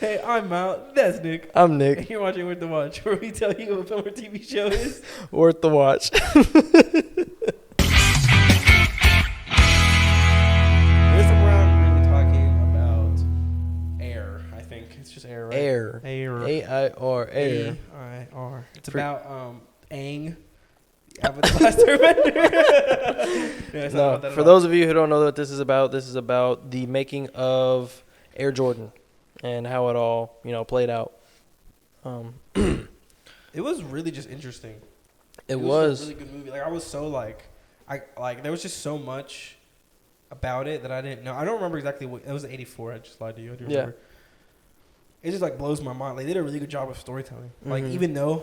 Hey, I'm out. That's Nick. I'm Nick. And you're watching Worth the Watch, where we tell you what a film or TV show is. Worth the watch. This time around, we're going to be talking about Air. I think it's just Air, right? Air. Air. A-I-R. Air. A-I-R. It's about Aang. Avatar: Last Airbender. Yeah, it's not No, about that at for all. those of you who don't know what this is about the making of Air Jordan and how it all, played out. It was really just interesting. It was was. a really good movie. Like I was so there was just so much about it that I didn't know. I don't remember exactly what it was. 84. I just lied to you. I do remember. It just blows my mind. Like they did a really good job of storytelling. Like Mhm. even though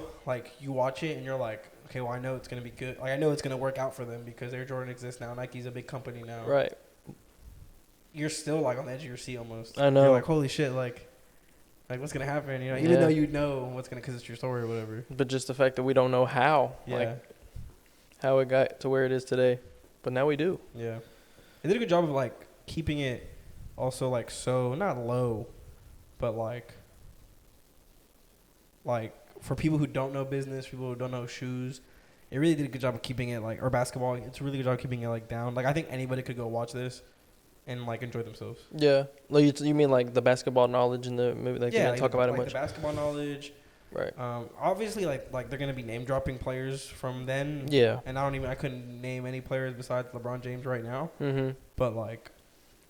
you watch it and you're like, okay, well I know it's gonna be good. Like I know it's gonna work out for them because Air Jordan exists now. Nike's a big company now. Right. You're still on the edge of your seat almost. I know. You're like, holy shit, like what's gonna happen? Even Yeah. though you know what's gonna, because it's your story or whatever. But just the fact that we don't know how. Yeah. How it got to where it is today. But now we do. Yeah. They did a good job of keeping it also so not low, but for people who don't know business, people who don't know shoes, it really did a good job of keeping it or basketball. It's a really good job of keeping it down. I think anybody could go watch this and enjoy themselves. Yeah. Like you mean the basketball knowledge in the movie? They didn't talk about it much. The basketball knowledge. Right. Obviously, they're gonna be name dropping players from then. Yeah. And I couldn't name any players besides LeBron James right now. Mm-hmm. But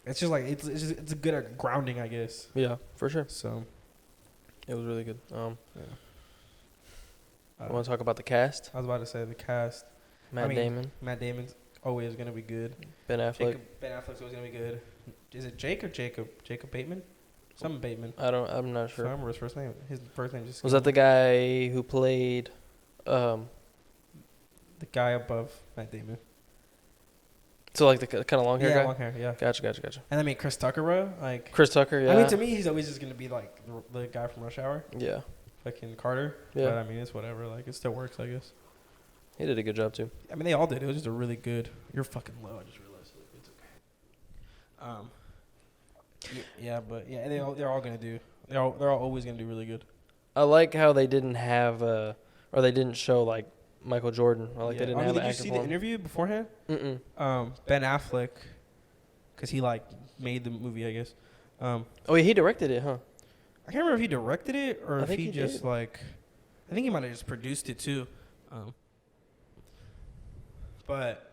it's just it's a good grounding, I guess. Yeah, for sure. So It was really good. yeah. I want to talk about the cast. I was about to say the cast. Matt Damon, Matt Damon's always gonna be good. Ben Affleck. Ben Affleck's always gonna be good. Is it Jake or Jacob? Jacob Bateman? Something Bateman. I'm not I don't sure. remember his first name. His first name just Was that the guy who played? the guy above Matt Damon? So the kind of long hair guy. Long hair. Yeah. Gotcha. And Chris Tucker, bro. Chris Tucker. Yeah. To me, he's always just gonna be the guy from Rush Hour, Yeah. fucking Carter. Yeah. But it's whatever. It still works, I guess. He did a good job too. They all did. It was just a really good. You're fucking low. I just realized. It's okay. But they're all gonna do. They're all always gonna do really good. I like how they didn't have or they didn't show Michael Jordan. Or they didn't have an did you actor see for the him. interview beforehand? Ben Affleck, because he made the movie, I guess. Oh yeah, he directed it, huh? I can't remember if he directed it or I if think he he just did. I think he might have just produced it too. But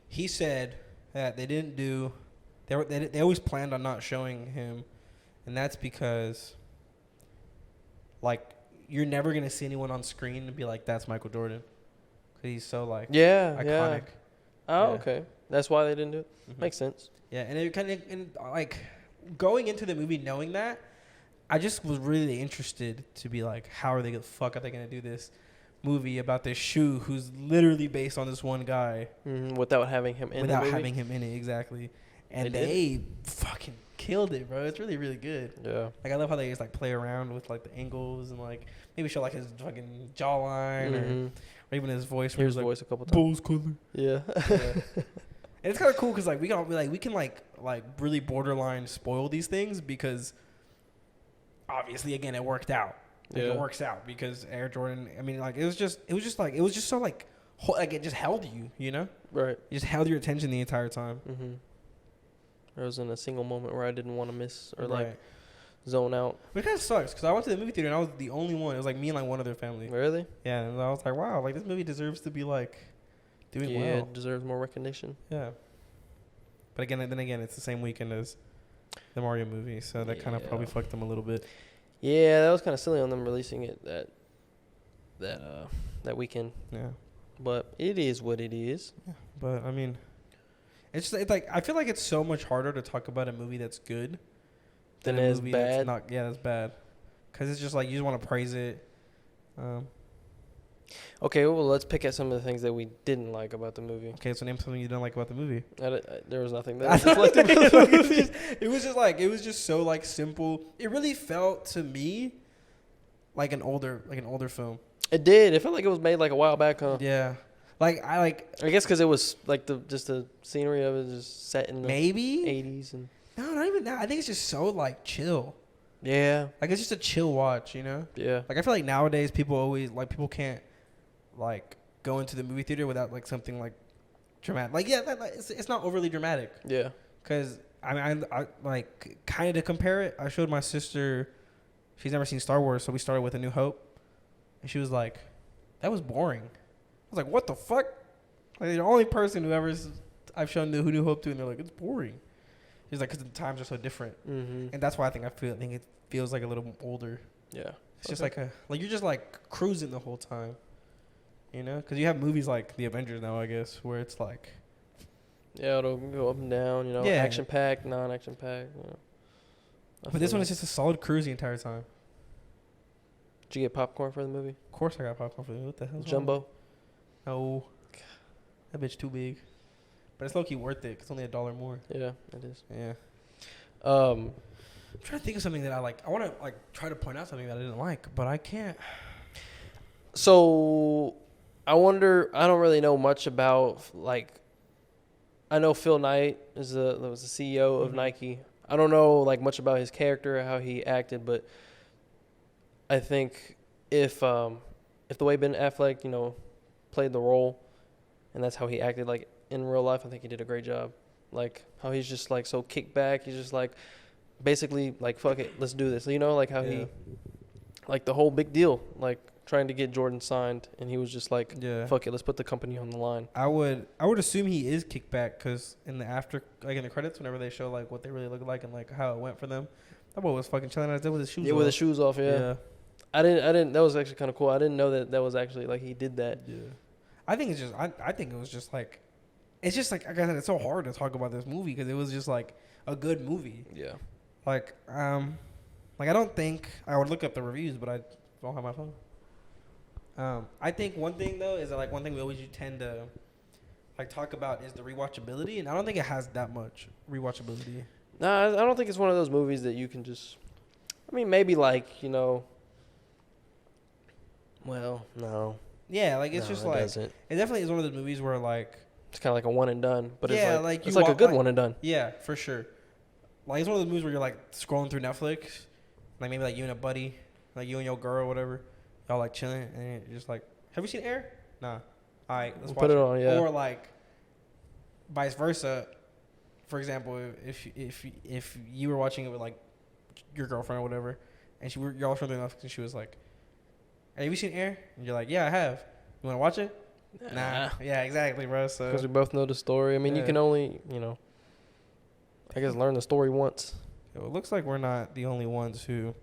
he said that they didn't do. They always planned on not showing him, and that's because you're never gonna see anyone on screen and be like, that's Michael Jordan, because he's so iconic. Yeah. Oh, Yeah. okay. That's why they didn't do it. Mhm. Makes sense. Yeah, and it kind of going into the movie knowing that, I just was really interested to be how are they the fuck are they gonna do this movie about this shoe who's literally based on this one guy Without having him in without the movie. having him in it exactly, and They they fucking killed it, bro. It's really really good. Yeah. I love how they just play around with the angles and maybe show his fucking jawline or even his voice. Hear his voice a couple times. Bulls color. Yeah. Yeah. And it's kind of cool because we can really borderline spoil these things because obviously again it worked out. It works out because Air Jordan. It was just so it just held you, Right. It just held your attention the entire time. Mm-hmm. There wasn't a single moment where I didn't want to miss or Right. zone out. But it kind of sucks because I went to the movie theater and I was the only one. It was me and one other family. Really? Yeah, and I was like, wow, this movie deserves to be doing Yeah, well. it deserves more recognition. Yeah. But again, it's the same weekend as the Mario movie, so that kind of probably fucked them a little bit. Yeah, that was kind of silly on them releasing it that weekend. Yeah. But it is what it is. Yeah. But it's I feel like it's so much harder to talk about a movie that's good Than a is movie bad. that's not. Yeah, that's bad. Because it's just you just want to praise it. Okay, well, let's pick at some of the things that we didn't like about the movie. Okay, so name something you don't like about the movie. There was nothing that I disliked about the movie. It was just so simple. It really felt to me like an older film. It did. It felt like it was made a while back, huh? Yeah. I guess because it was just the scenery of it just set in the maybe 80s and no, not even that. I think it's just so chill. Yeah. Like it's just a chill watch, you know. Yeah. Like I feel like nowadays people can't like go into the movie theater without like something like dramatic. Like yeah, it's not overly dramatic. Yeah. Cause I mean I like kind of to compare it. I showed my sister. She's never seen Star Wars, so we started with A New Hope, and she was like, "That was boring." I was like, "What the fuck?" Like the only person who ever I've shown the New Hope to, and they're like, "It's boring." She's like, "Cause the times are so different," and that's why I think it feels like a little older. Yeah. It's just like you're just like cruising the whole time, you know? Because you have movies like The Avengers now, I guess, where it's like, yeah, it'll go up and down, you know, Yeah. action packed, non action packed. You know. but this one is just a solid cruise the entire time. Did you get popcorn for the movie? Of course, I got popcorn for this. What the hell? Jumbo. No, that bitch too big. But it's low key worth it. 'Cause it's only $1 more. Yeah, it is. Yeah. Um, I'm trying to think of something that I like. I want to like try to point out something that I didn't like, but I can't. So, I wonder. I don't really know much about like. I know Phil Knight was the CEO of Mhm. Nike. I don't know like much about his character, how he acted, but I think if the way Ben Affleck, you know, played the role, and that's how he acted like in real life, I think he did a great job. Like how he's just like so kicked back. He's just like basically like fuck it, let's do this. You know, like how Yeah. he like the whole big deal, like trying to get Jordan signed, and he was just like, Yeah. fuck it, let's put the company on the line. I would assume he is kicked back because in the in the credits, whenever they show like what they really look like and like how it went for them, that boy was fucking chilling out there with his shoes. Yeah, with his shoes off. Yeah. Yeah. I didn't. That was actually kind of cool. I didn't know that was actually like he did that. Yeah. I think it's just. I think it was just like. It's just like I said. It's so hard to talk about this movie because it was just like a good movie. Yeah. Like I don't think I would look up the reviews, but I don't have my phone. I think one thing though is that like one thing we always tend to like talk about is the rewatchability, and I don't think it has that much rewatchability. Nah, I don't think it's one of those movies that you can just. I mean, maybe like, you know. Well, no. Yeah, like it's No, just it like doesn't. it definitely is one of those movies where like It's kind of like a one and done, but Yeah, it's like it's you like a walk- good like- one and done. yeah, for sure. Like it's one of those movies where you're like scrolling through Netflix, like maybe like you and a buddy, like you and your girl or whatever, y'all like chilling, and you're just like, have you seen Air? Nah. All right, let's Put watch it on, yeah. Or like, vice versa. For example, if you were watching it with like your girlfriend or whatever, and y'all showing Netflix, and she was like, hey, have you seen Air? And you're like, yeah, I have. You want to watch it? Nah. Yeah, exactly, bro. So Because we both know the story. I mean, you Yeah. can only, you know, I guess learn the story once. it looks like we're not the only ones who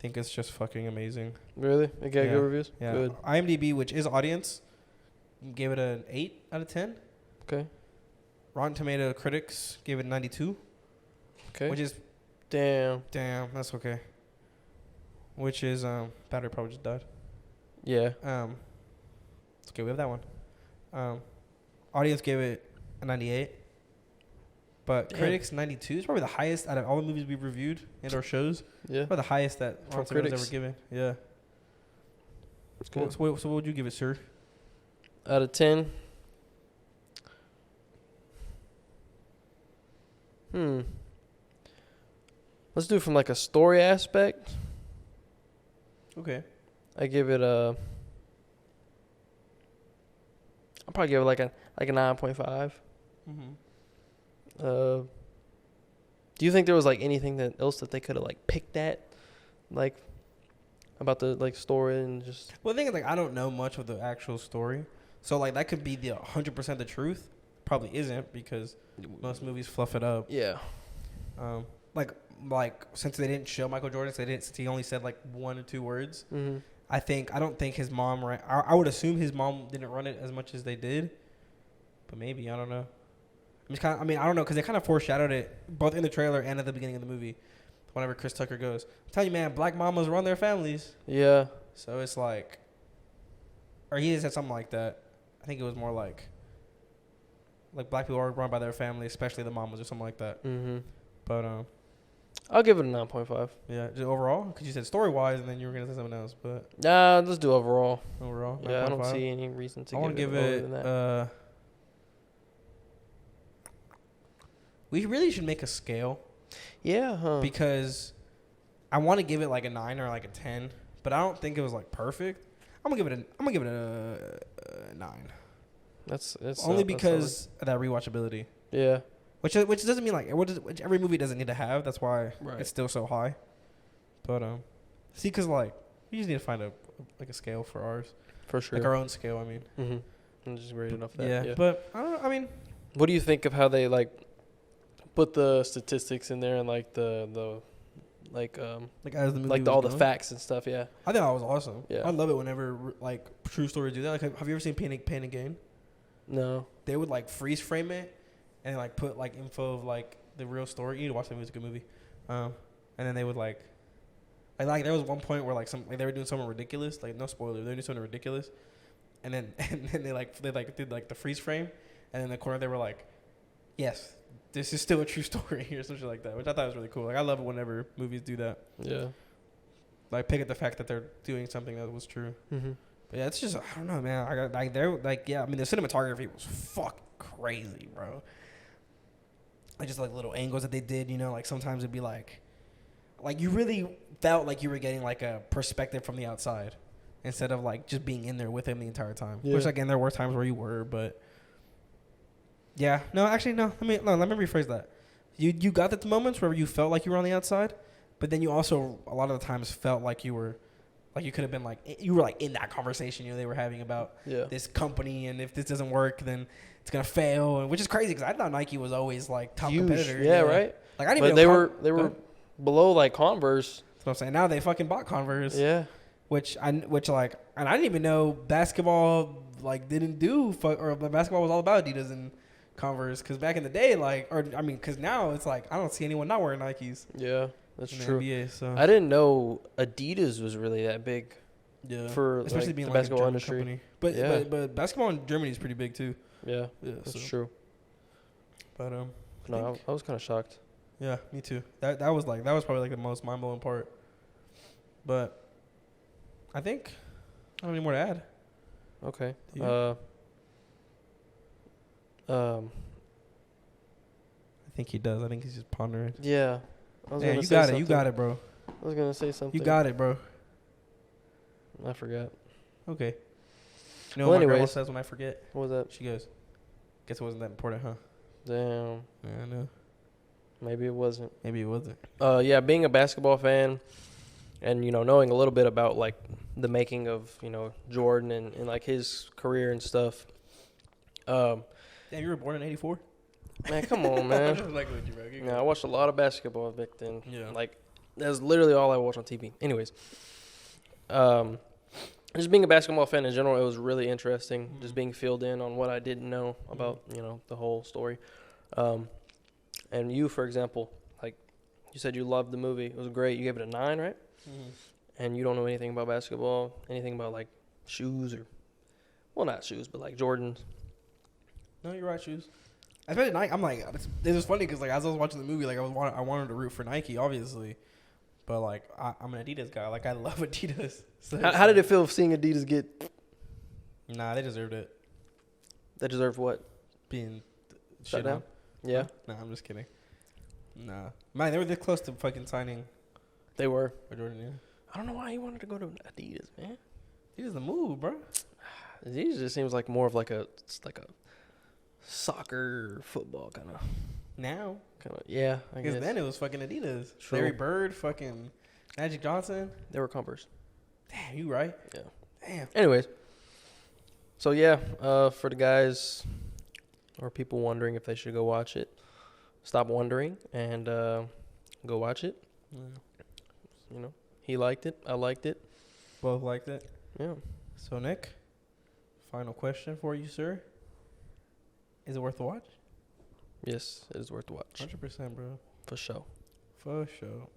think it's just fucking amazing. Really? It got Yeah. good reviews? Yeah. Good. IMDb, which is audience, gave it an 8 out of 10. Okay. Rotten Tomato critics gave it 92, Okay. which is Damn. that's okay. Which is battery probably just died. Yeah. It's okay. We have that one. Audience gave it a 98, but Damn. critics 92 is probably the highest out of all the movies we've reviewed and our shows. Yeah. Probably the highest that From Rotten Tomatoes critics. ever given. Yeah. It's good. So what would you give it, sir? Out of 10. Let's do it from like a story aspect. Okay. I give it a. I'll probably give it like a 9.5. Mm-hmm. Do you think there was like anything else that they could have like picked at, like about the like story and just? Well, the thing is, like, I don't know much of the actual story, so like that could be the 100% the truth. Probably isn't because most movies fluff it up. Yeah. Like since they didn't show Michael Jordan, since he only said like 1 or 2 words. Mm-hmm. I don't think his mom ran. I would assume his mom didn't run it as much as they did, but maybe I don't know. I don't know because they kind of foreshadowed it both in the trailer and at the beginning of the movie. Whenever Chris Tucker goes, "I'm telling you, man, black mamas run their families." Yeah. So it's like, or he said something like that. I think it was more like black people are run by their family, especially the mamas or something like that. Mm-hmm. But I'll give it a 9.5. yeah, just overall, because you said story wise, and then you were gonna say something else. But Nah, let's do overall. overall, Yeah, I don't 9.5. see any reason to I want to give lower it. than that. We really should make a scale Yeah, huh? because I want to give it like a 9 or like a 10, but I don't think it was like perfect. I'm gonna give it a 9. That's Only because of that rewatchability. Yeah. Which doesn't mean like which every movie doesn't need to have. That's why Right. it's still so high. But see, cause like we just need to find a scale for ours, For sure. like our own scale. I mean, And just rate it off that. yeah. But I don't know. I mean, What do you think of how they like put the statistics in there and like the like as the movie like was all the going, facts and stuff? Yeah. I think that was awesome. Yeah. I love it whenever like true stories do that. Like, have you ever seen Pain and Gain? No. They would like freeze frame it and like put like info of like the real story. You need to watch that movie; it's a good movie. And then they would like there was one point where like they were doing something ridiculous. Like no spoiler, they were doing something ridiculous, and then they did like the freeze frame, and in the corner they were like, "Yes, this is still a true story," or something like that, which I thought was really cool. Like I love it whenever movies do that. Yeah. Like pick at the fact that they're doing something that was true. Mm-hmm. But yeah, it's just I don't know, man. I got like they're like I mean the cinematography was fucking crazy, bro. Like just like little angles that they did, like sometimes it'd be like you really felt like you were getting like a perspective from the outside instead of like just being in there with him the entire time. Yeah. Which again, there were times where you were, but yeah, no, actually no. Let me rephrase that. You got the moments where you felt like you were on the outside, but then you also a lot of the times felt like you were. Like you could have been like you were like in that conversation they were having about this company, and if this doesn't work then it's gonna fail, and which is crazy because I thought Nike was always like top Huge. competitor. Yeah, right. Like I didn't but even they were below like Converse. That's what I'm saying. Now they fucking bought Converse. Yeah. Which I didn't even know basketball like didn't do or basketball was all about Adidas and Converse because back in the day because now it's like I don't see anyone not wearing Nikes. Yeah. That's in the true. NBA, so. I didn't know Adidas was really that big. Yeah. For especially like, being the like basketball a industry. company. But, yeah. but basketball in Germany is pretty big too. Yeah. Yeah, That's true. But No, I was kind of shocked. Yeah, me too. That was probably like the most mind blowing part. But I think I don't have any more to add. Okay. I think he does. I think he's just pondering. Yeah. Yeah, you got it. You got it, bro. I was gonna say something. You got it, bro. I forgot. Okay. You know Well, what my grandma anyways. says when I forget? What was that? She goes, "Guess it wasn't that important, huh?" Damn. Yeah, I know. Maybe it wasn't. Maybe it wasn't. Yeah, being a basketball fan and, knowing a little bit about, like, the making of, Jordan and like, his career and stuff. Damn, you were born in '84. Man, come on, man. I'm just like with you, bro. Yeah, I watched a lot of basketball back then. Yeah. Like, that's literally all I watched on TV. Anyways. Just being a basketball fan in general, it was really interesting. Mm-hmm. Just being filled in on what I didn't know about, the whole story. And you, for example, like you said, you loved the movie. It was great. You gave it a 9, right? Mm-hmm. And you don't know anything about basketball, anything about like shoes not shoes, but like Jordans. No, you're right, shoes. Especially Nike. I'm like, it was funny because like as I was watching the movie, like I wanted to root for Nike, obviously, but like I'm an Adidas guy. Like I love Adidas. So How did it feel seeing Adidas get? Nah, they deserved it. They deserved what? Being Shut shit down? on. Yeah, Nah, I'm just kidding. Nah, man, they were this close to fucking signing they were. for Jordan. Yeah, I don't know why he wanted to go to Adidas, man. Adidas the move, bro. Adidas just seems like more of like a soccer, football kind of. Now, Yeah, I because guess. then it was fucking Adidas. True. Larry Bird, fucking Magic Johnson. They were Converse. Damn, you right. Yeah. Damn. Anyways, so yeah, for the guys or people wondering if they should go watch it, stop wondering and go watch it. Yeah. He liked it. I liked it. Both liked it. Yeah. So Nick, final question for you, sir. Is it worth the watch? Yes, it is worth the watch 100%, bro. for sure. For sure.